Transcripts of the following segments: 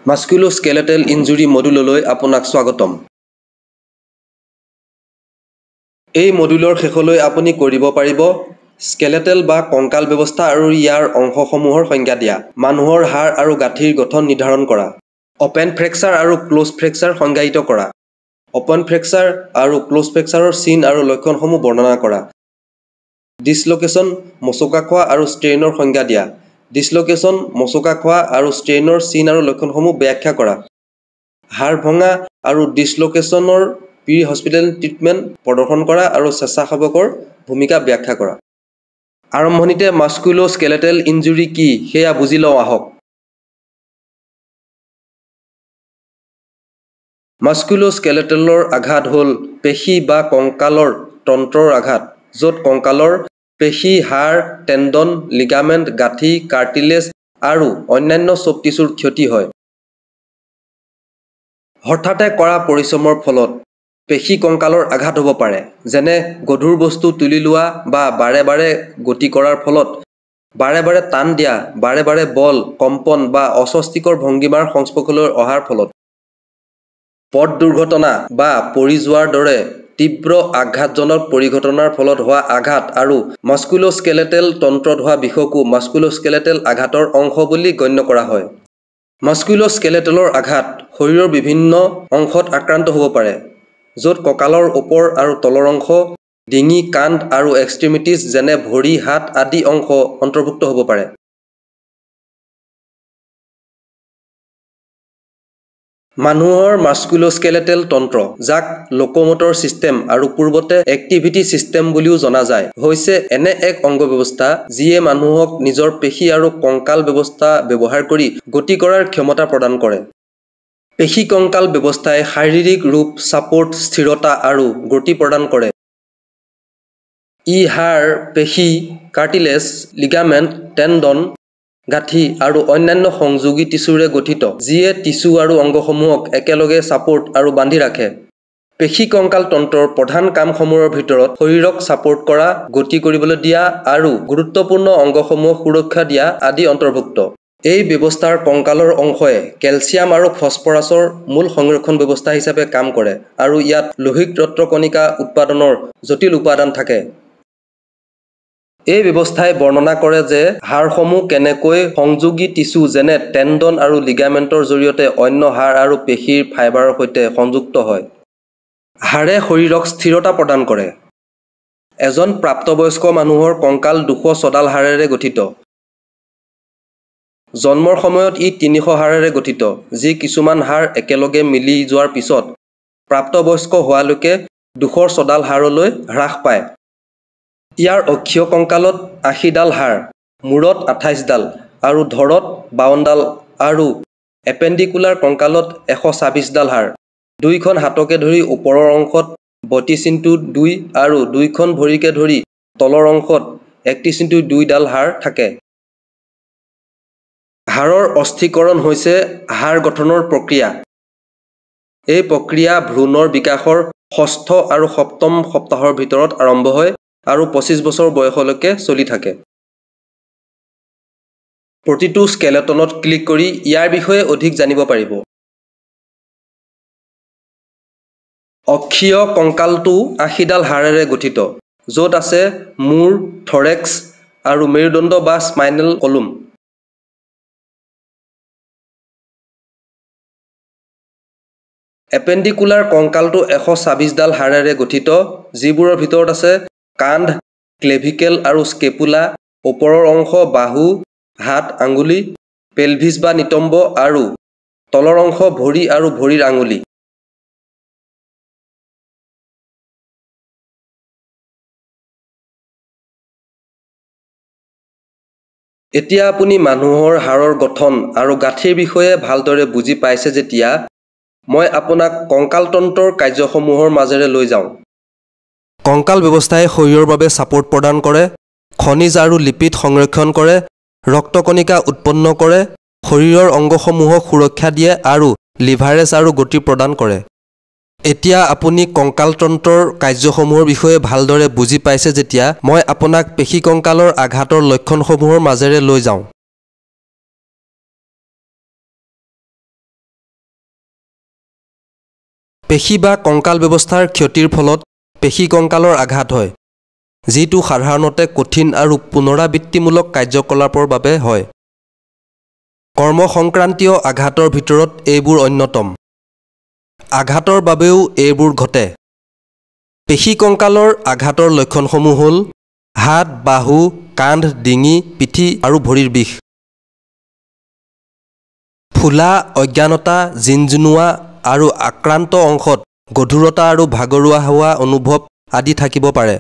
মাস্কুলোস্কেলেটেল injury মডুললৈ আপোনাক স্বাগতম। এই মডুলৰ শেষলৈ আপুনি কৰিব পাৰিব স্কেলেটেল বা কংকাল ব্যৱস্থা আৰু ইয়াৰ অংশসমূহৰ সংজ্ঞা দিয়া, মানুহৰ হাড় আৰু গাঁঠিৰ গঠন নিৰ্ধাৰণ কৰা, অপেন ফ্ৰেকচাৰ আৰু ক্লোজ ফ্ৰেকচাৰ সংজ্ঞায়িত কৰা, অপেন ফ্ৰেকচাৰ আৰু ক্লোজ ফ্ৰেকচাৰৰ চিন আৰু লক্ষণসমূহ বৰ্ণনা কৰা, ডিছলোকেশ্যন, মচকা খোৱা আৰু ষ্ট্ৰেইনৰ সংজ্ঞা দিয়া, ডিছলোকেশ্যন, মচকা খোৱা আৰু ষ্ট্ৰেইনৰ চিন আৰু লক্ষণসমূহ ব্যাখ্যা কৰা, হাড় ভঙা আৰু ডিছলোকেশ্যনৰ প্ৰি হস্পিটেল ট্ৰিটমেণ্ট প্ৰদৰ্শন কৰা আৰু স্বেচ্ছাসেৱকৰ ভূমিকা ব্যাখ্যা কৰা। আৰম্ভণিতে মাস্কুলোস্কেলেটেল ইনজুৰি কি সেয়া বুজি লওঁ আহক। মাস্কুলোস্কেলেটেলৰ আঘাত হ'ল পেশী বা কংকালৰ তন্ত্ৰৰ আঘাত, য'ত কংকালৰ পেশী, হাড়, টেণ্ডন, লিগামেণ্ট, গাঁঠি, কাৰ্টিলেজ আৰু অন্যান্য চব টিছুৰ ক্ষতি হয়। হঠাতে কৰা পৰিশ্ৰমৰ ফলত পেশী কংকালৰ আঘাত হ'ব পাৰে, যেনে গধুৰ বস্তু তুলি লোৱা বা বাৰে বাৰে গতি কৰাৰ ফলত, বাৰে বাৰে টান দিয়া, বাৰে বাৰে বল, কম্পন বা অস্বস্তিকৰ ভংগীমাৰ সংস্পৰ্শলৈ অহাৰ ফলত, পথ দুৰ্ঘটনা বা পৰি যোৱাৰ দৰে তীব্ৰ আঘাতজনক পৰিঘটনাৰ ফলত হোৱা আঘাত আৰু মাস্কুলোস্কেলেটেল তন্ত্ৰত হোৱা বিষকো মাস্কুলোস্কেলেটেল আঘাতৰ অংশ বুলি গণ্য কৰা হয়। মাস্কুলোস্কেলেটেলৰ আঘাত শৰীৰৰ বিভিন্ন অংশত আক্ৰান্ত হ'ব পাৰে, য'ত কঁকালৰ ওপৰ আৰু তলৰ অংশ, ডিঙি, কান্ধ আৰু এক্সট্ৰিমিটিজ যেনে ভৰি, হাত আদি অংশ অন্তৰ্ভুক্ত হ'ব পাৰে। মানুহৰ মাস্কুলোস্কেলেটেল তন্ত্ৰ, যাক লোকোমটৰ চিষ্টেম আৰু পূৰ্বতে এক্টিভিটি চিষ্টেম বুলিও জনা যায়, হৈছে এনে এক অংগ ব্যৱস্থা যিয়ে মানুহক নিজৰ পেশী আৰু কংকাল ব্যৱস্থা ব্যৱহাৰ কৰি গতি কৰাৰ ক্ষমতা প্ৰদান কৰে। পেশী কংকাল ব্যৱস্থাই শাৰীৰিক ৰূপ, ছাপোৰ্ট, স্থিৰতা আৰু গতি প্ৰদান কৰে। ই হাড়, পেশী, কাৰ্টিলেজ, লিগামেণ্ট, টেণ্ডন, গাঁঠি আৰু অন্যান্য সংযোগী টিছুৰে গঠিত, যিয়ে টিছু আৰু অংগসমূহক একেলগে ছাপোৰ্ট আৰু বান্ধি ৰাখে। পেশী কংকাল তন্ত্ৰৰ প্ৰধান কামসমূহৰ ভিতৰত শৰীৰক ছাপোৰ্ট কৰা, গতি কৰিবলৈ দিয়া আৰু গুৰুত্বপূৰ্ণ অংগসমূহক সুৰক্ষা দিয়া আদি অন্তৰ্ভুক্ত। এই ব্যৱস্থাৰ কংকালৰ অংশই কেলছিয়াম আৰু ফছফৰাছৰ মূল সংৰক্ষণ ব্যৱস্থা হিচাপে কাম কৰে আৰু ইয়াত লোহিত ৰক্তকণিকা উৎপাদনৰ জটিল উপাদান থাকে। এই ব্যৱস্থাই বৰ্ণনা কৰে যে হাড়সমূহ কেনেকৈ সংযোগী টিছু যেনে টেণ্ডন আৰু লিগামেণ্টৰ জৰিয়তে অন্য হাড় আৰু পেশীৰ ফাইবাৰৰ সৈতে সংযুক্ত হয়। হাড়ে শৰীৰক স্থিৰতা প্ৰদান কৰে। এজন প্ৰাপ্তবয়স্ক মানুহৰ কংকাল 200 ছডাল হাড়েৰে গঠিত। জন্মৰ সময়ত ই 300 হাড়েৰে গঠিত, যি কিছুমান হাড় একেলগে মিলি যোৱাৰ পিছত প্ৰাপ্তবয়স্ক হোৱালৈকে 200 ছডাল হাড়লৈ হ্ৰাস পায়। ইয়াৰ অক্ষীয় কংকালত 80 ডাল হাড়, মূৰত 28 ডাল আৰু ধৰত 52 ডাল আৰু এপেণ্ডিকুলাৰ কংকালত 126 ডাল হাড়, দুইখন হাতকে ধৰি ওপৰৰ অংশত 32x2 আৰু দুইখন ভৰিকে ধৰি তলৰ অংশত 31x2 ডাল হাড় থাকে। হাড়ৰ অস্থিকৰণ হৈছে হাড় গঠনৰ প্ৰক্ৰিয়া। এই প্ৰক্ৰিয়া ভ্ৰূণৰ বিকাশৰ 6ষ্ঠ আৰু 7ম সপ্তাহৰ ভিতৰত আৰম্ভ হয় আৰু 25 বছৰ বয়সলৈকে চলি থাকে। প্ৰতিটো স্কেলেটনত ক্লিক কৰি ইয়াৰ বিষয়ে অধিক জানিব পাৰিব। অক্ষীয় কংকালটো 80 ডাল হাড়েৰে গঠিত, য'ত আছে মূৰ, থৰেক্স আৰু মেৰুদণ্ড বা স্পাইনেল কলম। এপেণ্ডিকুলাৰ কংকালটো 126 ডাল হাড়েৰে গঠিত, যিবোৰৰ ভিতৰত আছে কান্ধ, ক্লেভিকেল আৰু স্কেপুলা, ওপৰৰ অংশ, বাহু, হাত, আঙুলি, পেলভিছ বা নিতম্ব আৰু তলৰ অংশ, ভৰি আৰু ভৰিৰ আঙুলি। এতিয়া আপুনি মানুহৰ হাড়ৰ গঠন আৰু গাঁঠিৰ বিষয়ে ভালদৰে বুজি পাইছে যেতিয়া, মই আপোনাক কংকালতন্ত্ৰৰ কাৰ্যসমূহৰ মাজেৰে লৈ যাওঁ। কংকাল ব্যৱস্থাই শৰীৰৰ বাবে ছাপোৰ্ট প্ৰদান কৰে, খনিজ আৰু লিপিড সংৰক্ষণ কৰে, ৰক্তকণিকা উৎপন্ন কৰে, শৰীৰৰ অংগসমূহক সুৰক্ষা দিয়ে আৰু লিভাৰেজ আৰু গতি প্ৰদান কৰে। এতিয়া আপুনি কংকালতন্ত্ৰৰ কাৰ্যসমূহৰ বিষয়ে ভালদৰে বুজি পাইছে যেতিয়া, মই আপোনাক পেশী কংকালৰ আঘাতৰ লক্ষণসমূহৰ মাজেৰে লৈ যাওঁ। পেশী বা কংকাল ব্যৱস্থাৰ ক্ষতিৰ ফলত পেশী কংকালৰ আঘাত হয়, যিটো সাধাৰণতে কঠিন আৰু পুনৰাবৃত্তিমূলক কাৰ্যকলাপৰ বাবে হয়। কৰ্ম সংক্ৰান্তীয় আঘাতৰ ভিতৰত এইবোৰ অন্যতম। আঘাতৰ বাবেও এইবোৰ ঘটে। পেশী কংকালৰ আঘাতৰ লক্ষণসমূহ হ'ল হাত, বাহু, কান্ধ, ডিঙি, পিঠি আৰু ভৰিৰ বিষ। ফুলা, অজ্ঞানতা, জিনজিনোৱা আৰু আক্ৰান্ত অংশত গধুৰতা আৰু ভাগৰুৱা হোৱা অনুভৱ আদি থাকিব পাৰে।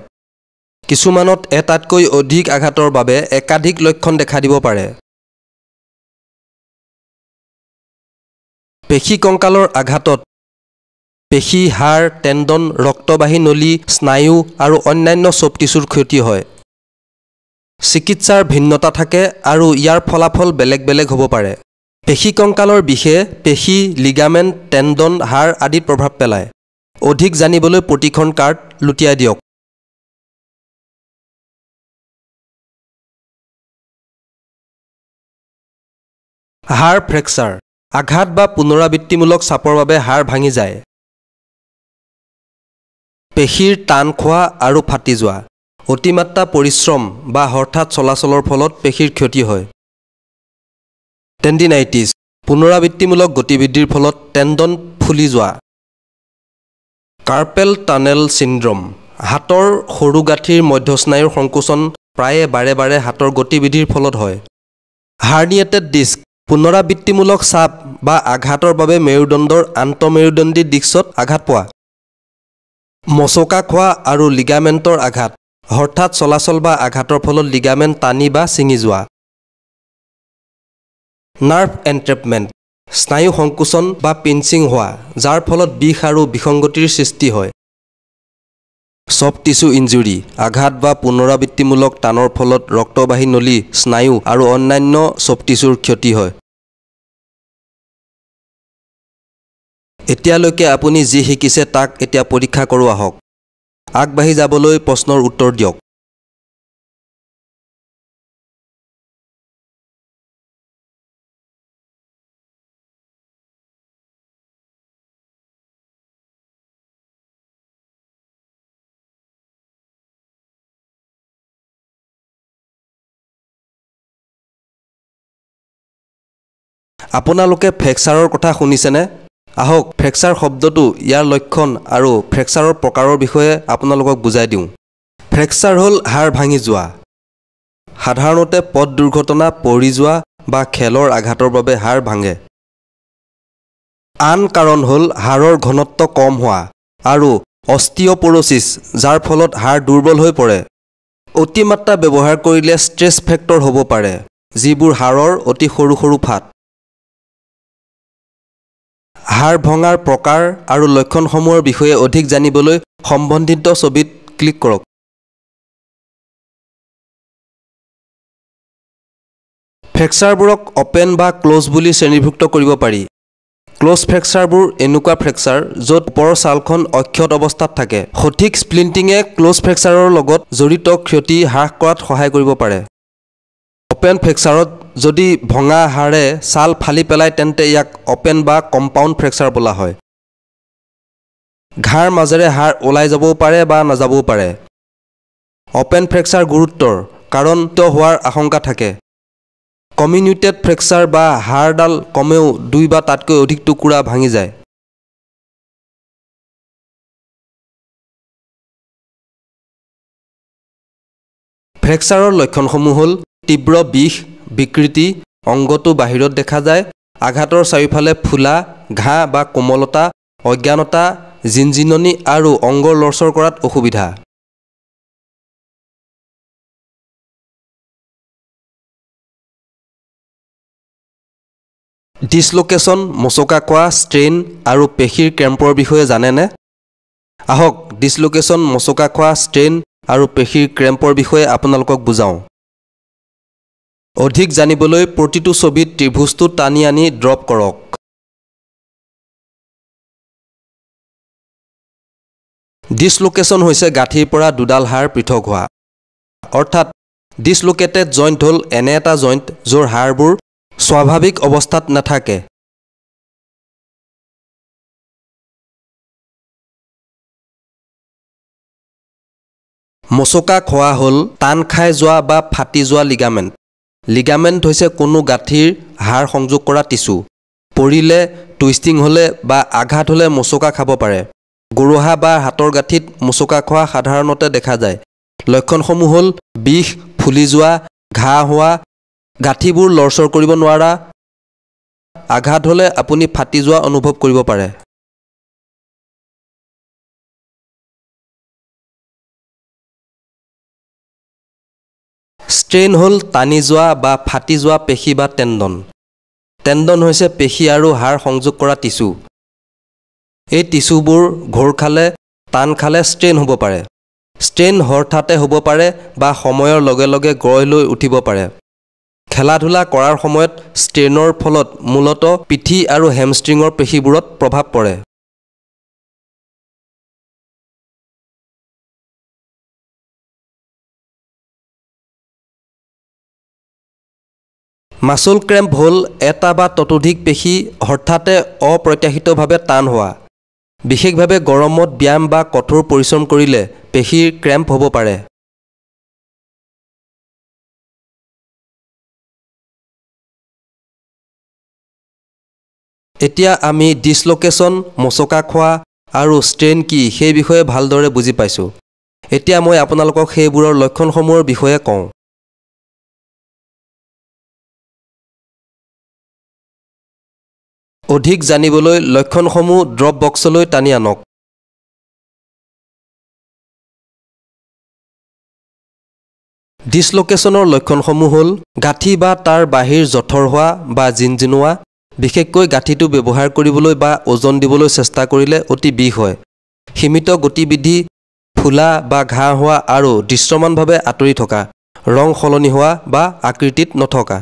কিছুমানত এটাতকৈ অধিক আঘাতৰ বাবে একাধিক লক্ষণ দেখা দিব পাৰে। পেশী কংকালৰ আঘাতত পেশী, হাড়, টেণ্ডন, ৰক্তবাহী নলী, স্নায়ু আৰু অন্যান্য চব টিছুৰ ক্ষতি হয়। চিকিৎসাৰ ভিন্নতা থাকে আৰু ইয়াৰ ফলাফল বেলেগ বেলেগ হ'ব পাৰে। পেশী কংকালৰ বিষে পেশী, লিগামেণ্ট, টেণ্ডন, হাড় আদিত প্ৰভাৱ পেলায়। অধিক জানিবলৈ প্ৰতিখন কাৰ্ড লুটিয়াই দিয়ক। হাড় ফ্ৰেকচাৰ। আঘাত বা পুনৰাবৃত্তিমূলক চাপৰ বাবে হাড় ভাঙি যায়। পেশীৰ টান খোৱা আৰু ফাটি যোৱা। অতিমাত্ৰা পৰিশ্ৰম বা হঠাৎ চলাচলৰ ফলত পেশীৰ ক্ষতি হয়। টেণ্ডিনাইটিছ। পুনৰাবৃত্তিমূলক গতিবিধিৰ ফলত টেণ্ডন ফুলি যোৱা। Carpal tunnel syndrome. হাতৰ সৰু গাঁঠিৰ মধ্যস্নায়ুৰ সংকোচন প্ৰায়ে বাৰে বাৰে হাতৰ গতিবিধিৰ ফলত হয়। হাৰ্নিয়েটেড ডিস্ক। পুনৰাবৃত্তিমূলক চাপ বা আঘাতৰ বাবে মেৰুদণ্ডৰ আন্তঃমেৰুদণ্ডী ডিস্কত আঘাত পোৱা। মচকা খোৱা আৰু লিগামেণ্টৰ আঘাত। হঠাৎ চলাচল বা আঘাতৰ ফলত লিগামেণ্ট টানি বা ছিঙি যোৱা। নাৰ্ভ এণ্ট্ৰেপমেণ্ট। স্নায়ু সংকোচন বা পিঞ্চিং হোৱা, যাৰ ফলত বিষ আৰু বিসংগতিৰ সৃষ্টি হয়। Soft tissue injury. আঘাত বা পুনৰাবৃত্তিমূলক টানৰ ফলত ৰক্তবাহী নলী, স্নায়ু আৰু অন্যান্য চফ্ট টিছুৰ ক্ষতি হয়। এতিয়ালৈকে আপুনি যি শিকিছে তাক এতিয়া পৰীক্ষা কৰোঁ আহক। আগবাঢ়ি যাবলৈ প্ৰশ্নৰ উত্তৰ দিয়ক। আপোনালোকে ফ্ৰেকচাৰৰ কথা শুনিছেনে? আহক ফ্ৰেকচাৰ শব্দটো, ইয়াৰ লক্ষণ আৰু ফ্ৰেকচাৰৰ প্ৰকাৰৰ বিষয়ে আপোনালোকক বুজাই দিওঁ। ফ্ৰেকচাৰ হ'ল হাড় ভাঙি যোৱা। সাধাৰণতে পথ দুৰ্ঘটনা, পৰি যোৱা বা খেলৰ আঘাতৰ বাবে হাড় ভাঙে। আন কাৰণ হ'ল হাড়ৰ ঘনত্ব কম হোৱা আৰু অষ্টিঅ'প'ৰ'চিছ, যাৰ ফলত হাড় দুৰ্বল হৈ পৰে। অতিমাত্ৰা ব্যৱহাৰ কৰিলে ষ্ট্ৰেছ ফ্ৰেক্টৰ হ'ব পাৰে, যিবোৰ হাড়ৰ অতি সৰু সৰু ফাট। হাড় ভঙাৰ প্ৰকাৰ আৰু লক্ষণসমূহৰ বিষয়ে অধিক জানিবলৈ সম্বন্ধিত ছবিত ক্লিক কৰক। ফ্ৰেকচাৰবোৰক অপেন বা ক্ল'জ বুলি শ্ৰেণীভুক্ত কৰিব পাৰি। ক্ল'জ ফ্ৰেকচাৰবোৰ এনেকুৱা ফ্ৰেকচাৰ য'ত ওপৰৰ ছালখন অক্ষত অৱস্থাত থাকে। সঠিক স্প্লিণ্টিঙে ক্ল'জ ফ্ৰেকচাৰৰ লগত জড়িত ক্ষতি হ্ৰাস কৰাত সহায় কৰিব পাৰে। অপেন ফ্ৰেকচাৰত যদি ভঙা হাড়ে ছাল ফালি পেলায় তেন্তে ইয়াক অপেন বা কম্পাউণ্ড ফ্ৰেকচাৰ বোলা হয়। ঘাঁৰ মাজেৰে হাড় ওলাই যাবও পাৰে বা নাযাবও পাৰে। অপেন ফ্ৰেকচাৰ গুৰুতৰ কাৰণ হোৱাৰ আশংকা থাকে। কমিউটেড ফ্ৰেকচাৰ বা হাড়ডাল কমেও 2 বা তাতকৈ অধিক টুকুৰা ভাঙি যায়। ফ্ৰেকচাৰৰ লক্ষণসমূহ হ'ল তীব্ৰ বিষ, বিকৃতি, অংগটো বাহিৰত দেখা যায়, আঘাতৰ চাৰিওফালে ফুলা, ঘাঁ বা কোমলতা, অজ্ঞানতা, জিনজিননি আৰু অংগৰ লৰচৰ কৰাত অসুবিধা। ডিছলোকেশ্যন, মচকা খোৱা, ষ্ট্ৰেইন আৰু পেশীৰ ক্ৰেম্পৰ বিষয়ে জানেনে? আহক ডিছলোকেশ্যন, মচকা খোৱা, ষ্ট্ৰেইন আৰু পেশীৰ ক্ৰেম্পৰ বিষয়ে আপোনালোকক বুজাওঁ। অধিক জানিবলৈ প্ৰতিটো ছবিত ত্ৰিভুজটো টানি আনি ড্ৰপ কৰক। ডিছলোকেশ্যন হৈছে গাঁঠিৰ পৰা দুডাল হাড় পৃথক হোৱা। অৰ্থাৎ ডিছলোকেটেড জইণ্ট হ'ল এনে এটা জইণ্ট য'ৰ হাড়বোৰ স্বাভাৱিক অৱস্থাত নাথাকে। মোচকা খোৱা হ'ল টান খাই যোৱা বা ফাটি যোৱা লিগামেণ্ট। লিগামেণ্ট হৈছে কোনো গাঁঠিৰ হাড় সংযোগ কৰা টিচু। পৰিলে, টুইষ্টিং হ'লে বা আঘাত হ'লে মোচকা খাব পাৰে। গোৰোহা বা হাতৰ গাঁঠিত মোচকা খোৱা সাধাৰণতে দেখা যায়। লক্ষণসমূহ হ'ল বিষ, ফুলি যোৱা, ঘাঁ হোৱা, গাঁঠিবোৰ লৰচৰ কৰিব নোৱাৰা, আঘাত হ'লে আপুনি ফাটি যোৱা অনুভৱ কৰিব পাৰে। ষ্ট্ৰেইন হ'ল টানি যোৱা বা ফাটি যোৱা পেশী বা টেণ্ডন। টেণ্ডন হৈছে পেশী আৰু হাড় সংযোগ কৰা টিচু। এই টিচুবোৰ ঘোৰ খালে, টান খালে ষ্ট্ৰেইন হ'ব পাৰে। ষ্ট্ৰেইন হঠাতে হ'ব পাৰে বা সময়ৰ লগে লগে গঢ় লৈ উঠিব পাৰে। খেলা-ধূলা কৰাৰ সময়ত ষ্ট্ৰেইনৰ ফলত মূলতঃ পিঠি আৰু হেমষ্ট্ৰিঙৰ পেশীবোৰত প্ৰভাৱ পৰে। মাচল ক্ৰেম্প হ'ল এটা বা ততোধিক পেশী হঠাতে অপ্ৰত্যাশিতভাৱে টান হোৱা। বিশেষভাৱে গৰমত ব্যায়াম বা কঠোৰ পৰিশ্ৰম কৰিলে পেশীৰ ক্ৰেম্প হ'ব পাৰে। এতিয়া আমি ডিছলোকেশ্যন, মোচকা খোৱা আৰু ষ্ট্ৰেইন কি সেই বিষয়ে ভালদৰে বুজি পাইছোঁ। এতিয়া মই আপোনালোকক সেইবোৰৰ লক্ষণসমূহৰ বিষয়ে কওঁ। অধিক জানিবলৈ লক্ষণসমূহ ড্ৰপ বক্সলৈ টানি আনক। ডিছলোকেশ্যনৰ লক্ষণসমূহ হ'ল গাঁঠি বা তাৰ বাহিৰ জঠৰ হোৱা বা জিনজিনোৱা, বিশেষকৈ গাঁঠিটো ব্যৱহাৰ কৰিবলৈ বা ওজন দিবলৈ চেষ্টা কৰিলে অতি বিষ হয়। সীমিত গতিবিধি, ফুলা বা ঘাঁ হোৱা আৰু দৃশ্যমানভাৱে আঁতৰি থকা, ৰং সলনি হোৱা বা আকৃতিত নথকা।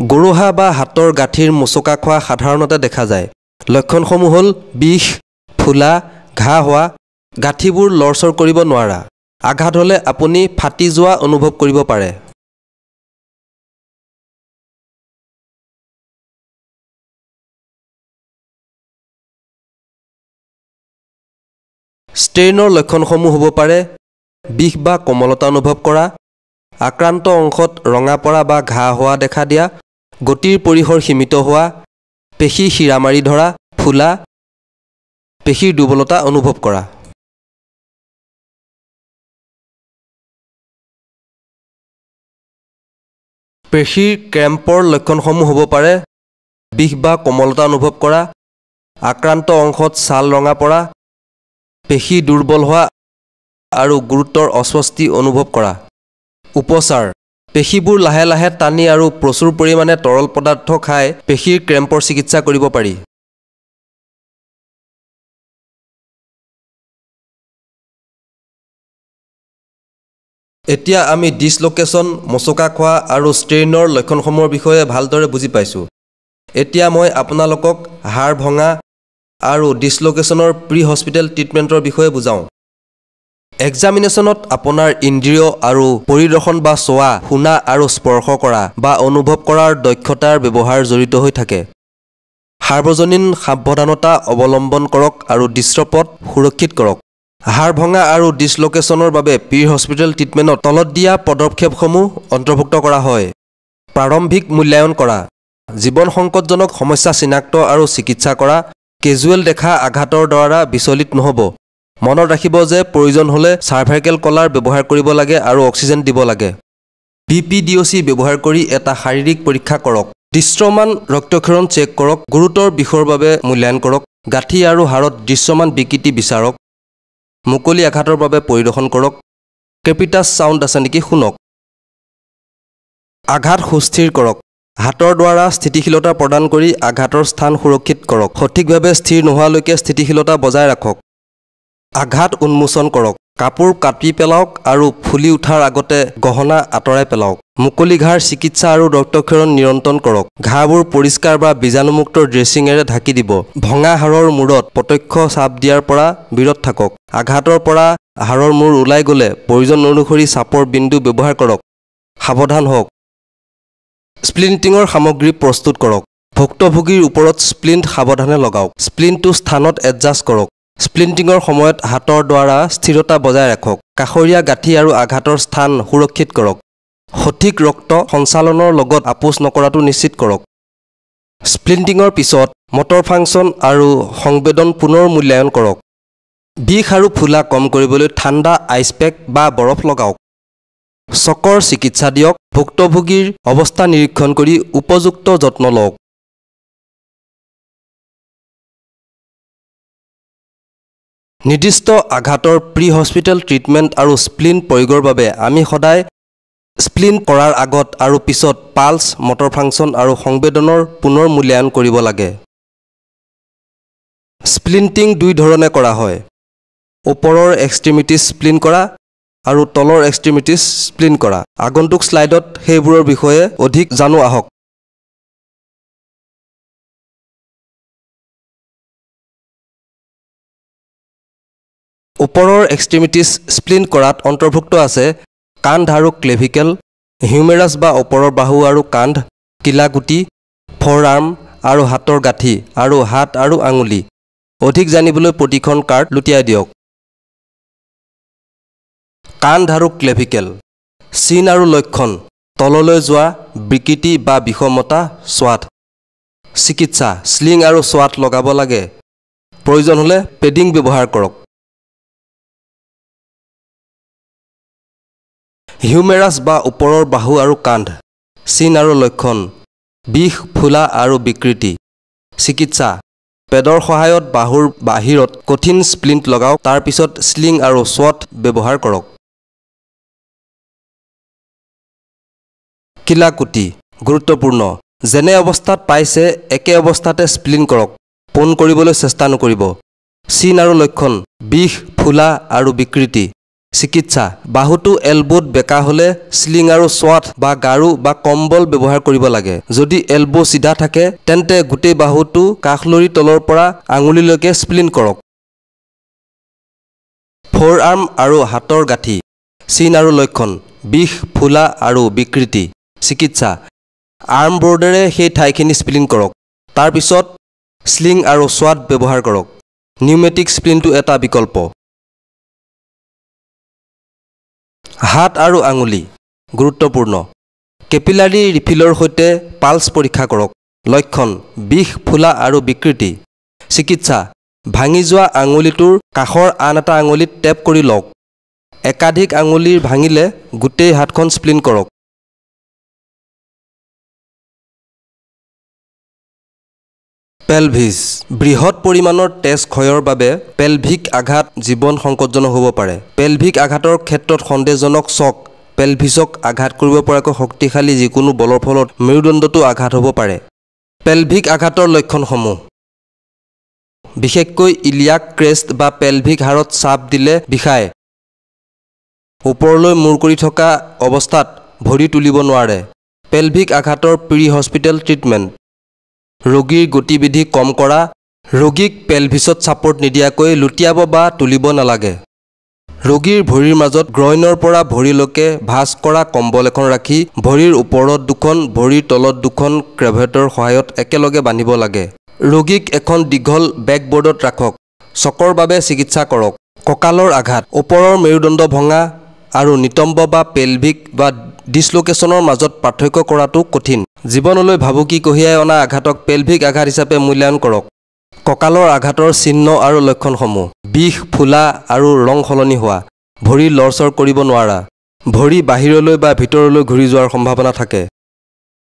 গোৰোহা বা হাতৰ গাঁঠিৰ মোচকা খোৱা সাধাৰণতে দেখা যায়। লক্ষণসমূহ হ'ল বিষ, ফুলা, ঘাঁ হোৱা, গাঁঠিবোৰ লৰচৰ কৰিব নোৱাৰা, আঘাত হ'লে আপুনি ফাটি যোৱা অনুভৱ কৰিব পাৰে। ষ্ট্ৰেইনৰ লক্ষণসমূহ হ'ব পাৰে বিষ বা কোমলতা অনুভৱ কৰা, আক্ৰান্ত অংশত ৰঙা পৰা বা ঘাঁ হোৱা দেখা দিয়া, গতিৰ পৰিসৰ সীমিত হোৱা, পেশী শিৰা মাৰি ধৰা, ফুলা, পেশীৰ দুৰ্বলতা অনুভৱ কৰা। পেশীৰ ক্ৰেম্পৰ লক্ষণসমূহ হ'ব পাৰে বিষ বা কোমলতা অনুভৱ কৰা, আক্ৰান্ত অংশত ছাল ৰঙা পৰা, পেশী দুৰ্বল হোৱা আৰু গুৰুতৰ অস্বস্তি অনুভৱ কৰা। উপচাৰ: পেশীবোৰ লাহে লাহে টানি আৰু প্ৰচুৰ পৰিমাণে তৰল পদাৰ্থ খাই পেশীৰ ক্ৰেম্পৰ চিকিৎসা কৰিব পাৰি। এতিয়া আমি ডিছলোকেশ্যন, মোচকা খোৱা আৰু ষ্ট্ৰেইনৰ লক্ষণসমূহৰ বিষয়ে ভালদৰে বুজি পাইছোঁ। এতিয়া মই আপোনালোকক হাড় ভঙা আৰু ডিছলোকেশ্যনৰ প্ৰি হস্পিটেল ট্ৰিটমেণ্টৰ বিষয়ে বুজাওঁ। এক্সামিনেশ্যনত আপোনাৰ ইন্দ্ৰিয় আৰু পৰিদৰ্শন বা চোৱা, শুনা আৰু স্পৰ্শ কৰা বা অনুভৱ কৰাৰ দক্ষতাৰ ব্যৱহাৰ জড়িত হৈ থাকে। সাৰ্বজনীন সাৱধানতা অৱলম্বন কৰক আৰু দৃশ্যপট সুৰক্ষিত কৰক। হাড় ভঙা আৰু ডিছলোকেশ্যনৰ বাবে প্ৰি হস্পিটেল ট্ৰিটমেণ্টত তলত দিয়া পদক্ষেপসমূহ অন্তৰ্ভুক্ত কৰা হয়। প্ৰাৰম্ভিক মূল্যায়ন কৰা, জীৱন সংকটজনক সমস্যা চিনাক্ত আৰু চিকিৎসা কৰা, কেজুৱেল দেখা আঘাতৰ দ্বাৰা বিচলিত নহ'ব। মনত ৰাখিব যে প্ৰয়োজন হ'লে চাৰ্ভাইকেল কলাৰ ব্যৱহাৰ কৰিব লাগে আৰু অক্সিজেন দিব লাগে। BPDOC ব্যৱহাৰ কৰি এটা শাৰীৰিক পৰীক্ষা কৰক। দৃশ্যমান ৰক্তক্ষৰণ চেক কৰক। গুৰুতৰ বিষৰ বাবে মূল্যায়ন কৰক। গাঁঠি আৰু হাড়ত দৃশ্যমান বিকৃতি বিচাৰক। মুকলি আঘাতৰ বাবে পৰিদৰ্শন কৰক। ক্ৰেপিটাছ ছাউণ্ড আছে নেকি শুনক। আঘাত সুস্থিৰ কৰক। হাতৰ দ্বাৰা স্থিতিশীলতা প্ৰদান কৰি আঘাতৰ স্থান সুৰক্ষিত কৰক। সঠিকভাৱে স্থিৰ নোহোৱালৈকে স্থিতিশীলতা বজাই ৰাখক। আঘাত উন্মোচন কৰক। কাপোৰ কাটি পেলাওক আৰু ফুলি উঠাৰ আগতে গহনা আঁতৰাই পেলাওক। মুকলি ঘাৰ চিকিৎসা আৰু ৰক্তক্ষৰণ নিয়ন্ত্ৰণ কৰক। ঘাবোৰ পৰিষ্কাৰ বা বীজাণুমুক্ত ড্ৰেছিঙেৰে ঢাকি দিব। ভঙা হাড়ৰ মূৰত প্ৰত্যক্ষ চাপ দিয়াৰ পৰা বিৰত থাকক। আঘাতৰ পৰা হাড়ৰ মূৰ ওলাই গ'লে প্ৰয়োজন অনুসৰি চাপৰ বিন্দু ব্যৱহাৰ কৰক। সাৱধান হওক। স্প্লিণ্টিঙৰ সামগ্ৰী প্ৰস্তুত কৰক। ভুক্তভোগীৰ ওপৰত স্প্লিণ্ট সাৱধানে লগাওক। স্প্লিণ্টটো স্থানত এডজাষ্ট কৰক। স্প্লিণ্টিঙৰ সময়ত হাতৰ দ্বাৰা স্থিৰতা বজাই ৰাখক। কাষৰীয়া গাঁঠি আৰু আঘাতৰ স্থান সুৰক্ষিত কৰক। সঠিক ৰক্ত সঞ্চালনৰ লগত আপোচ নকৰাটো নিশ্চিত কৰক। স্প্লিণ্টিঙৰ পিছত মটৰ ফাংচন আৰু সংবেদন পুনৰ মূল্যায়ন কৰক। বিষ আৰু ফুলা কম কৰিবলৈ ঠাণ্ডা আইচ পেক বা বৰফ লগাওক। চকৰ চিকিৎসা দিয়ক। ভুক্তভোগীৰ অৱস্থা নিৰীক্ষণ কৰি উপযুক্ত যত্ন লওক। নিৰ্দিষ্ট আঘাতৰ প্ৰি হস্পিটেল ট্ৰিটমেণ্ট আৰু স্প্লিণ্ট প্ৰয়োগৰ বাবে আমি সদায় স্প্লিণ্ট কৰাৰ আগত আৰু পিছত পালছ, মটৰ ফাংচন আৰু সংবেদনৰ পুনৰ মূল্যায়ন কৰিব লাগে। স্প্লিণ্টিং দুই ধৰণে কৰা হয়: ওপৰৰ এক্সট্ৰিমিটিছ স্প্লিণ্ট কৰা আৰু তলৰ এক্সট্ৰিমিটিছ স্প্লিণ্ট কৰা। আগন্তুক শ্লাইডত সেইবোৰৰ বিষয়ে অধিক জানো আহক। ওপৰৰ এক্সট্ৰিমিটিছ স্প্লিণ্ট কৰাত অন্তৰ্ভুক্ত আছে কান্ধ আৰু ক্লেভিকেল, হিউমেৰাছ বা ওপৰৰ বাহু আৰু কান্ধ, কিলাকুটি, ফ'ৰআৰ্ম আৰু হাতৰ গাঁঠি আৰু হাত আৰু আঙুলি। অধিক জানিবলৈ প্ৰতিখন কাৰ্ড লুটিয়াই দিয়ক। কান্ধ আৰু ক্লেভিকেল। চিন আৰু লক্ষণ: তললৈ যোৱা, বিকৃতি বা বিষমতা, স্বাথ। চিকিৎসা: স্লিং আৰু স্বাথ লগাব লাগে। প্ৰয়োজন হ'লে পেডিং ব্যৱহাৰ কৰক। হিউমেৰাছ বা ওপৰৰ বাহু আৰু কান্ধ। চিন আৰু লক্ষণ: বিষ, ফুলা আৰু বিকৃতি। চিকিৎসা: পেডৰ সহায়ত বাহুৰ বাহিৰত কঠিন স্প্লিণ্ট লগাওক। তাৰ পিছত স্লিং আৰু স্বট ব্যৱহাৰ কৰক। কিলাকুটি গুৰুত্বপূৰ্ণ: যেনে অৱস্থাত পাইছে একে অৱস্থাতে স্প্লিণ্ট কৰক। পোন কৰিবলৈ চেষ্টা নকৰিব। চিন আৰু লক্ষণ: বিষ, ফুলা আৰু বিকৃতি। চিকিৎসা: বাহুটো এলবোত বেকা হ'লে স্লিং আৰু স্বাথ বা গাৰু বা কম্বল ব্যৱহাৰ কৰিব লাগে। যদি এলবো চিধা থাকে তেন্তে গোটেই বাহুটো কাষলৰি তলৰ পৰা আঙুলিলৈকে স্প্লিণ্ট কৰক। ফ'ৰআৰ্ম আৰু হাতৰ গাঁঠি। চিন আৰু লক্ষণ: বিষ, ফুলা আৰু বিকৃতি। চিকিৎসা: আৰ্ম বৰ্ডেৰে সেই ঠাইখিনি স্প্লিণ্ট কৰক। তাৰ পিছত স্লিং আৰু স্বাথ ব্যৱহাৰ কৰক। নিউমেটিক স্প্লিণ্টটো এটা বিকল্প। হাত আৰু আঙুলি গুৰুত্বপূৰ্ণ: কেপিলাৰী ৰিফিলৰ সৈতে পালছ পৰীক্ষা কৰক। লক্ষণ: বিষ, ফুলা আৰু বিকৃতি। চিকিৎসা: ভাঙি যোৱা আঙুলিটোৰ কাষৰ আন এটা আঙুলিত টেপ কৰি লওক। একাধিক আঙুলিৰ ভাঙিলে গোটেই হাতখন স্প্লিণ্ট কৰক। পেলভিছ: বৃহৎ পৰিমাণৰ তেজ ক্ষয়ৰ বাবে পেলভিক আঘাত জীৱন সংকটজনক হ'ব পাৰে। পেলভিক আঘাতৰ ক্ষেত্ৰত সন্দেহজনক চক পেলভিছক আঘাত কৰিব পৰাকৈ শক্তিশালী যিকোনো বলৰ ফলত মেৰুদণ্ডটো আঘাত হ'ব পাৰে। পেলভিক আঘাতৰ লক্ষণসমূহ: বিশেষকৈ ইলিয়াক ক্ৰেষ্ট বা পেলভিক হাড়ত চাপ দিলে বিষায়। ওপৰলৈ মূৰ কৰি থকা অৱস্থাত ভৰি তুলিব নোৱাৰে। পেলভিক আঘাতৰ প্ৰি হস্পিটেল ট্ৰিটমেণ্ট: ৰোগীৰ গতিবিধি কম কৰা। ৰোগীক পেলভিছত ছাপোৰ্ট নিদিয়াকৈ লুটিয়াব বা তুলিব নালাগে। ৰোগীৰ ভৰিৰ মাজত গ্ৰইনৰ পৰা ভৰিলৈকে ভাঁজ কৰা কম্বল এখন ৰাখি ভৰিৰ ওপৰত দুখন, ভৰিৰ তলত দুখন ক্ৰেভেটৰ সহায়ত একেলগে বান্ধিব লাগে। ৰোগীক এখন দীঘল বেকবৰ্ডত ৰাখক। চকৰ বাবে চিকিৎসা কৰক। কঁকালৰ আঘাত: ওপৰৰ মেৰুদণ্ড ভঙা আৰু নিতম্ব বা পেলভিক বা ডিছলোকেশ্যনৰ মাজত পাৰ্থক্য কৰাটো কঠিন। জীৱনলৈ ভাবুকি কঢ়িয়াই অনা আঘাতক পেলভিক আঘাত হিচাপে মূল্যায়ন কৰক। কঁকালৰ আঘাতৰ চিহ্ন আৰু লক্ষণসমূহ: বিষ, ফুলা আৰু ৰং সলনি হোৱা। ভৰি লৰচৰ কৰিব নোৱাৰা। ভৰি বাহিৰলৈ বা ভিতৰলৈ ঘূৰি যোৱাৰ সম্ভাৱনা থাকে।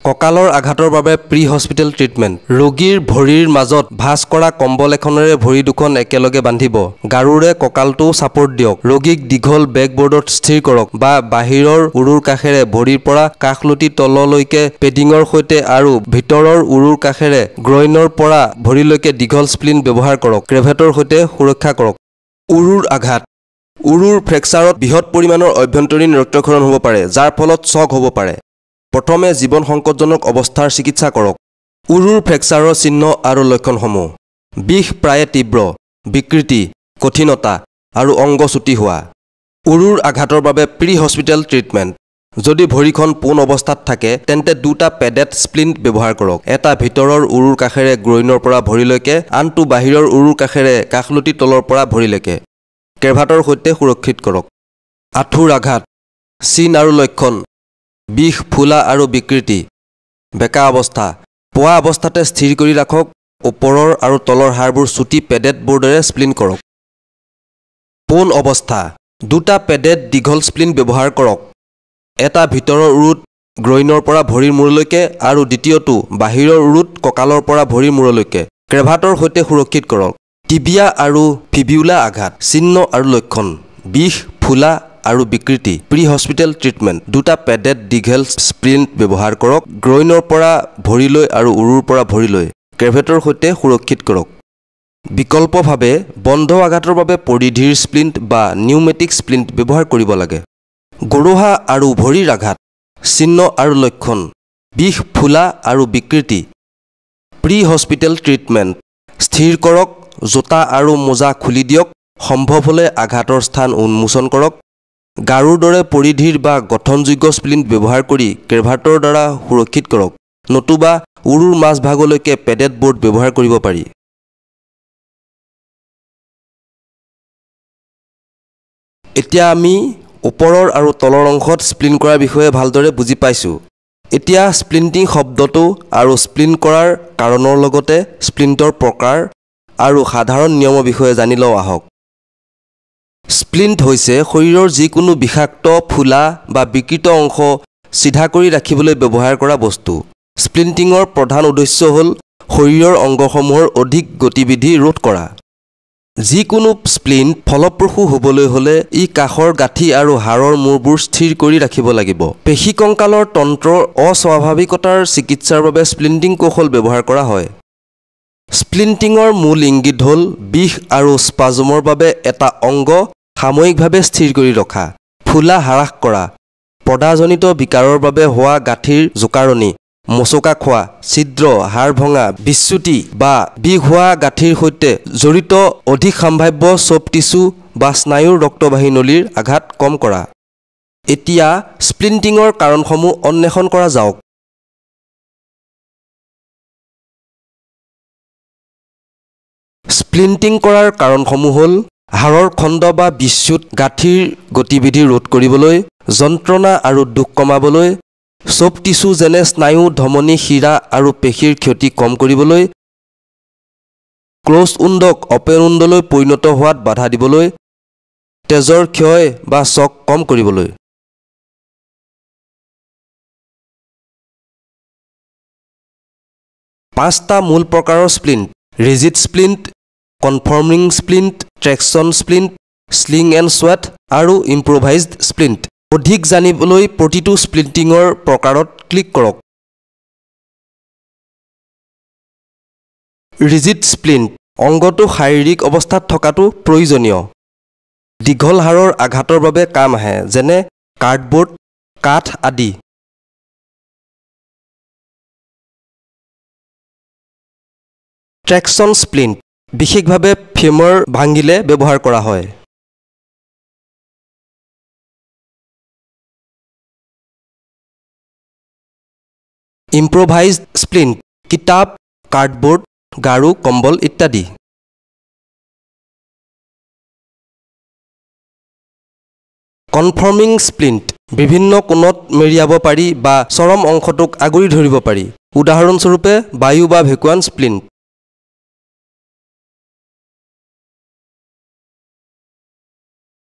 কঁকালৰ আঘাতৰ বাবে প্ৰি হস্পিটেল ট্ৰিটমেণ্ট: ৰোগীৰ ভৰিৰ মাজত ভাঁজ কৰা কম্বল এখনেৰে ভৰি দুখন একেলগে বান্ধিব। গাৰুৰে কঁকালটো ছাপোৰ্ট দিয়ক। ৰোগীক দীঘল বেকবৰ্ডত স্থিৰ কৰক বা বাহিৰৰ উৰুৰ কাষেৰে ভৰিৰ পৰা কাষলুটি তললৈকে পেডিঙৰ সৈতে আৰু ভিতৰৰ উৰুৰ কাষেৰে গ্ৰইনৰ পৰা ভৰিলৈকে দীঘল স্প্লিণ্ট ব্যৱহাৰ কৰক। ক্ৰেভেটৰ সৈতে সুৰক্ষা কৰক। উৰুৰ আঘাত: উৰুৰ ফ্ৰেকচাৰত বৃহৎ পৰিমাণৰ অভ্যন্তৰীণ ৰক্তক্ষৰণ হ'ব পাৰে, যাৰ ফলত শ্বক হ'ব পাৰে। প্ৰথমে জীৱন সংকটজনক অৱস্থাৰ চিকিৎসা কৰক। উৰুৰ ফ্ৰেকচাৰৰ চিহ্ন আৰু লক্ষণসমূহ: বিষ প্ৰায়ে তীব্ৰ, বিকৃতি, কঠিনতা আৰু অংগ চুটি হোৱা। উৰুৰ আঘাতৰ বাবে প্ৰি হস্পিটেল ট্ৰিটমেণ্ট: যদি ভৰিখন পোন অৱস্থাত থাকে তেন্তে দুটা পেডেড স্প্লিণ্ট ব্যৱহাৰ কৰক। এটা ভিতৰৰ উৰুৰ কাষেৰে গ্ৰইনৰ পৰা ভৰিলৈকে, আনটো বাহিৰৰ উৰুৰ কাষেৰে কাষলতি তলৰ পৰা ভৰিলৈকে। ক্ৰেভাটৰ সৈতে সুৰক্ষিত কৰক। আঁঠুৰ আঘাত, চিন আৰু লক্ষণ, বিষ, ফুলা আৰু বিকৃতি। বেকা অৱস্থা, পোৱা অৱস্থাতে স্থিৰ কৰি ৰাখক। ওপৰৰ আৰু তলৰ হাড়বোৰ চুটি পেডেড বৰ্ডেৰে স্প্লিন কৰক। পোন অৱস্থা, দুটা পেডেড দীঘল স্প্লিন ব্যৱহাৰ কৰক। এটা ভিতৰৰ উৰুত গ্ৰইনৰ পৰা ভৰিৰ মূৰলৈকে আৰু দ্বিতীয়টো বাহিৰৰ উৰুত কঁকালৰ পৰা ভৰিৰ মূৰলৈকে। ক্ৰেভাটৰ সৈতে সুৰক্ষিত কৰক। টিবিয়া আৰু ফিবিউলা আঘাত, চিহ্ন আৰু লক্ষণ, বিষ, ফুলা আৰু বিকৃতি। প্ৰি হস্পিটেল ট্ৰিটমেণ্ট, দুটা পেডেড দীঘল স্প্লিণ্ট ব্যৱহাৰ কৰক। গ্ৰইনৰ পৰা ভৰিলৈ আৰু উৰুৰ পৰা ভৰিলৈ। ক্ৰেভেটৰ সৈতে সুৰক্ষিত কৰক। বিকল্পভাৱে বন্ধ আঘাতৰ বাবে পৰিধিৰ স্প্লিণ্ট বা নিউমেটিক স্প্লিণ্ট ব্যৱহাৰ কৰিব লাগে। গৰুহা আৰু ভৰিৰ আঘাত, চিহ্ন আৰু লক্ষণ, বিষ, ফুলা আৰু বিকৃতি। প্ৰি হস্পিটেল ট্ৰিটমেণ্ট, স্থিৰ কৰক, জোতা আৰু মোজা খুলি দিয়ক, সম্ভৱ হ'লে আঘাতৰ স্থান উন্মোচন কৰক। গাৰুৰ দৰে পৰিধিৰ বা গঠনযোগ্য স্প্লিণ্ট ব্যৱহাৰ কৰি ক্ৰেভাটৰ দ্বাৰা সুৰক্ষিত কৰক, নতুবা উৰুৰ মাজভাগলৈকে পেডেড বৰ্ড ব্যৱহাৰ কৰিব পাৰি। এতিয়া আমি ওপৰৰ আৰু তলৰ অংশত স্প্লিন কৰাৰ বিষয়ে ভালদৰে বুজি পাইছোঁ। এতিয়া স্প্লিণ্টিং শব্দটো আৰু স্প্লিন কৰাৰ কাৰণৰ লগতে স্প্লিণ্টৰ প্ৰকাৰ আৰু সাধাৰণ নিয়মৰ বিষয়ে জানি লওঁ আহক। স্প্লিণ্ট হৈছে শৰীৰৰ যিকোনো বিষাক্ত, ফুলা বা বিকৃত অংশ চিধা কৰি ৰাখিবলৈ ব্যৱহাৰ কৰা বস্তু। স্প্লিণ্টিঙৰ প্ৰধান উদ্দেশ্য হ'ল শৰীৰৰ অংগসমূহৰ অধিক গতিবিধি ৰোধ কৰা। যিকোনো স্প্লিণ্ট ফলপ্ৰসূ হ'বলৈ হ'লে ই কাষৰ গাঁঠি আৰু হাড়ৰ মূৰবোৰ স্থিৰ কৰি ৰাখিব লাগিব। পেশী কংকালৰ তন্ত্ৰৰ অস্বাভাৱিকতাৰ চিকিৎসাৰ বাবে স্প্লিণ্টিং কৌশল ব্যৱহাৰ কৰা হয়। স্প্লিণ্টিঙৰ মূল ইংগিত হ'ল বিষ আৰু স্পাজমৰ বাবে এটা অংগ সাময়িকভাৱে স্থিৰ কৰি ৰখা, ফুলা হ্ৰাস কৰা, পৰ্দাজনিত বিকাৰৰ বাবে হোৱা গাঁঠিৰ জোকাৰণি, মোচকা খোৱা, ছিদ্ৰ, হাড় ভঙা, বিচ্যুতি বা বিষ হোৱা গাঁঠিৰ সৈতে জড়িত অধিক সম্ভাৱ্য ছফ্ট টিছু বা স্নায়ুৰ ৰক্তবাহী নলীৰ আঘাত কম কৰা। এতিয়া স্প্লিণ্টিঙৰ কাৰণসমূহ অন্বেষণ কৰা যাওক। স্প্লিণ্টিং কৰাৰ কাৰণসমূহ হ'ল হাড়ৰ খণ্ড বা বিচ্যুত, গাঁঠিৰ গতিবিধি ৰোধ কৰিবলৈ, যন্ত্ৰণা আৰু দুখ কমাবলৈ, ছফ্ট টিছু যেনে স্নায়ু, ধমনী, শিৰা আৰু পেশীৰ ক্ষতি কম কৰিবলৈ, ক্ল'জ উণ্ডক অপেন উণ্ডলৈ পৰিণত হোৱাত বাধা দিবলৈ, তেজৰ ক্ষয় বা চক কম কৰিবলৈ। পাঁচটা মূল প্ৰকাৰৰ splint: ৰিজিড splint, কনফৰ্মিং splint, traction splint, sling and স্ৱেট আৰু ইম্প্ৰভাইজড স্প্লিণ্ট। অধিক জানিবলৈ প্ৰতিটো স্প্লিণ্টিঙৰ প্ৰকাৰত ক্লিক কৰক। ৰিজিড স্প্লিণ্ট: অংগটো শাৰীৰিক অৱস্থাত থকাটো প্ৰয়োজনীয়। দীঘল হাড়ৰ আঘাতৰ বাবে কাম আহে, যেনে কাৰ্ডবৰ্ড, কাঠ আদি। ট্ৰেকশ্যন স্প্লিণ্ট বিশেষভাৱে ফেমৰ ভাঙিলে ব্যৱহাৰ কৰা হয়। ইম্প্ৰভাইজড স্প্লিণ্ট কিতাপ, কাৰ্ডবৰ্ড, গাৰু, কম্বল ইত্যাদি। কনফৰ্মিং স্প্লিণ্ট বিভিন্ন কোণত মেৰিয়াব পাৰি বা চৰম অংশটোক আগুৰি ধৰিব পাৰি, উদাহৰণস্বৰূপে বায়ু বা ভেকুৱান স্প্লিণ্ট।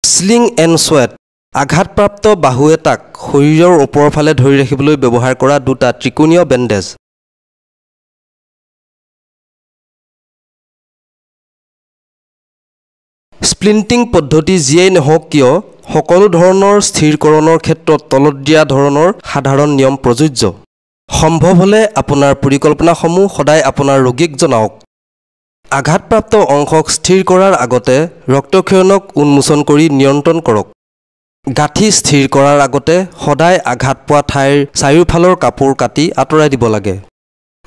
স্লিং এণ্ড স্ৱেট আঘাতপ্ৰাপ্ত বাহু এটাক শৰীৰৰ ওপৰৰ ফালে ধৰি ৰাখিবলৈ ব্যৱহাৰ কৰা দুটা ত্ৰিকোণীয় বেণ্ডেজ। স্প্লিণ্টিং পদ্ধতি যিয়েই নহওক কিয়, সকলো ধৰণৰ স্থিৰকৰণৰ ক্ষেত্ৰত তলত দিয়া ধৰণৰ সাধাৰণ নিয়ম প্ৰযোজ্য। সম্ভৱ হ'লে আপোনাৰ পৰিকল্পনাসমূহ সদায় আপোনাৰ ৰোগীক জনাওক। আঘাতপ্ৰাপ্ত অংশক স্থিৰ কৰাৰ আগতে ৰক্তক্ষৰণক উন্মোচন কৰি নিয়ন্ত্ৰণ কৰক। গাঁঠি স্থিৰ কৰাৰ আগতে সদায় আঘাত পোৱা ঠাইৰ চাৰিওফালৰ কাপোৰ কাটি আঁতৰাই দিব লাগে।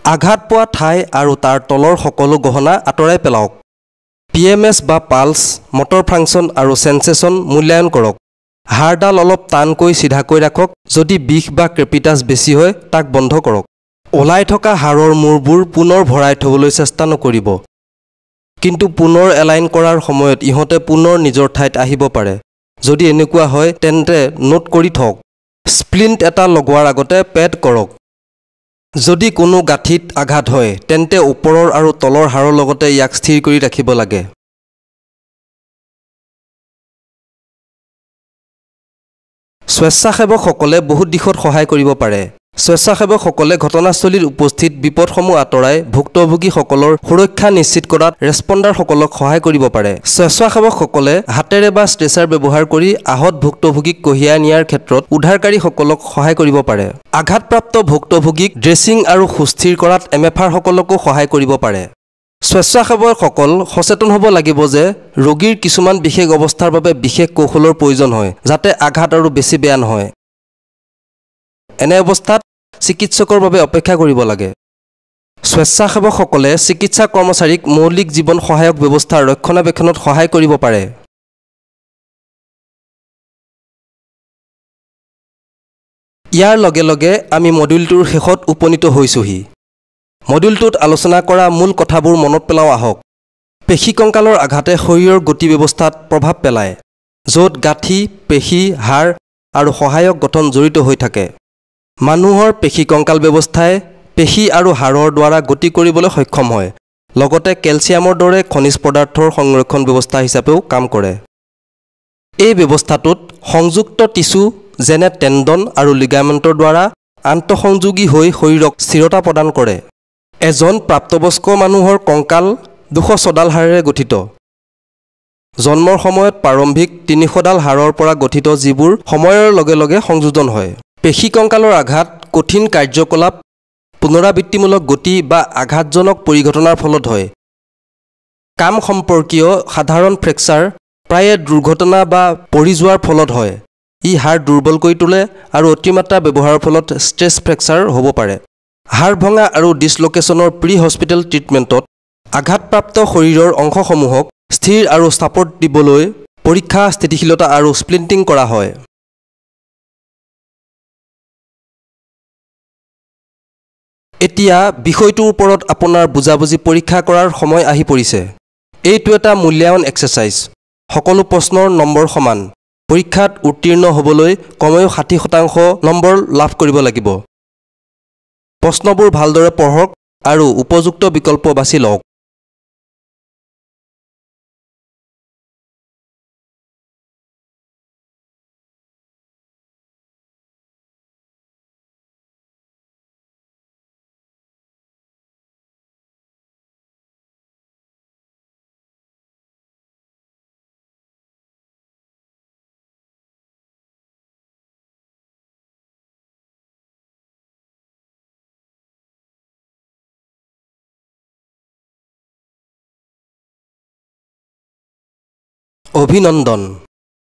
আঘাত পোৱা ঠাই আৰু তাৰ তলৰ সকলো গহনা আঁতৰাই পেলাওক। PMS বা পালছ, মটৰ ফাংচন আৰু চেনচেশ্যন মূল্যায়ন কৰক। হাড়ডাল অলপ টানকৈ চিধাকৈ ৰাখক। যদি বিষ বা ক্ৰেপিটাছ বেছি হয় তাক বন্ধ কৰক। ওলাই থকা হাড়ৰ মূৰবোৰ পুনৰ ভৰাই থবলৈ চেষ্টা নকৰিব। কিন্তু পুনৰ এলাইন কৰাৰ সময়ত ইহঁতে পুনৰ নিজৰ ঠাইত আহিব পাৰে। যদি এনেকুৱা হয় তেন্তে নোট কৰি থওক। স্প্লিণ্ট এটা লগোৱাৰ আগতে পেড কৰক। যদি কোনো গাঁঠিত আঘাত হয় তেন্তে ওপৰৰ আৰু তলৰ হাড়ৰ লগতে ইয়াক স্থিৰ কৰি ৰাখিব লাগে। স্বেচ্ছাসেৱকসকলে বহুত দিশত সহায় কৰিব পাৰে। স্বেচ্ছাসেৱকসকলে ঘটনাস্থলীত উপস্থিত বিপদসমূহ আঁতৰাই ভুক্তভোগীসকলৰ সুৰক্ষা নিশ্চিত কৰাত ৰেছপণ্ডাৰসকলক সহায় কৰিব পাৰে। স্বেচ্ছাসেৱকসকলে হাতেৰে বা ষ্ট্ৰেচাৰ ব্যৱহাৰ কৰি আহত ভুক্তভোগীক কঢ়িয়াই নিয়াৰ ক্ষেত্ৰত উদ্ধাৰকাৰীসকলক সহায় কৰিব পাৰে। আঘাতপ্ৰাপ্ত ভুক্তভোগীক ড্ৰেছিং আৰু সুস্থিৰ কৰাত এমএফআৰসকলকো সহায় কৰিব পাৰে। স্বেচ্ছাসেৱকসকল সচেতন হ'ব লাগিব যে ৰোগীৰ কিছুমান বিশেষ অৱস্থাৰ বাবে বিশেষ কৌশলৰ প্ৰয়োজন হয় যাতে আঘাত আৰু বেছি বেয়া নহয়। এনে অৱস্থাত চিকিৎসকৰ বাবে অপেক্ষা কৰিব লাগে। স্বেচ্ছাসেৱকসকলে চিকিৎসা কৰ্মচাৰীক মৌলিক জীৱন সহায়ক ব্যৱস্থাৰ ৰক্ষণাবেক্ষণত সহায় কৰিব পাৰে। ইয়াৰ লগে লগে আমি মডিউলটোৰ শেষত উপনীত হৈছোহি। মডিউলটোত আলোচনা কৰা মূল কথাবোৰ মনত পেলাও আহক। পেশী কংকালৰ আঘাতে শৰীৰৰ গতি ব্যৱস্থাত প্ৰভাৱ পেলায়, য'ত গাঁঠি, পেশী, হাড় আৰু সহায়ক গঠন জড়িত হৈ থাকে। মানুহৰ পেশী কংকাল ব্যৱস্থাই পেশী আৰু হাড়ৰ দ্বাৰা গতি কৰিবলৈ সক্ষম হয়, লগতে কেলছিয়ামৰ দৰে খনিজ পদাৰ্থৰ সংৰক্ষণ ব্যৱস্থা হিচাপেও কাম কৰে। এই ব্যৱস্থাটোত সংযুক্ত টিছু যেনে টেণ্ডন আৰু লিগামেণ্টৰ দ্বাৰা আন্তঃসংযোগী হৈ শৰীৰক স্থিৰতা প্ৰদান কৰে। এজন প্ৰাপ্তবয়স্ক মানুহৰ কংকাল 200ডাল হাড়েৰে গঠিত। জন্মৰ সময়ত প্ৰাৰম্ভিক 300ডাল হাড়ৰ পৰা গঠিত যিবোৰ সময়ৰ লগে লগে সংযোজন হয়। পেশী কংকালৰ আঘাত কঠিন কাৰ্যকলাপ, পুনৰাবৃত্তিমূলক গতি বা আঘাতজনক পৰিঘটনাৰ ফলত হয়। কাম সম্পৰ্কীয় সাধাৰণ ফ্ৰেকচাৰ প্ৰায়ে দুৰ্ঘটনা বা পৰি যোৱাৰ ফলত হয়। ই হাড় দুৰ্বল কৰি তোলে আৰু অতিমাত্ৰা ব্যৱহাৰৰ ফলত ষ্ট্ৰেছ ফ্ৰেকচাৰ হ'ব পাৰে। হাড় ভঙা আৰু ডিছলোকেশ্যনৰ প্ৰি হস্পিটেল ট্ৰিটমেণ্টত আঘাতপ্ৰাপ্ত শৰীৰৰ অংশসমূহক স্থিৰ আৰু ছাপৰ্ট দিবলৈ পৰীক্ষা, স্থিতিশীলতা আৰু স্প্লিণ্টিং কৰা হয়। এতিয়া বিষয়টোৰ ওপৰত আপোনাৰ বুজাবুজি পৰীক্ষা কৰাৰ সময় আহি পৰিছে। এইটো এটা মূল্যায়ন এক্সাৰচাইজ। সকলো প্ৰশ্নৰ নম্বৰ সমান। পৰীক্ষাত উত্তীৰ্ণ হ'বলৈ কমেও 60% নম্বৰ লাভ কৰিব লাগিব। প্ৰশ্নবোৰ ভালদৰে পঢ়ক আৰু উপযুক্ত বিকল্প বাছি লওক। অভিনন্দন।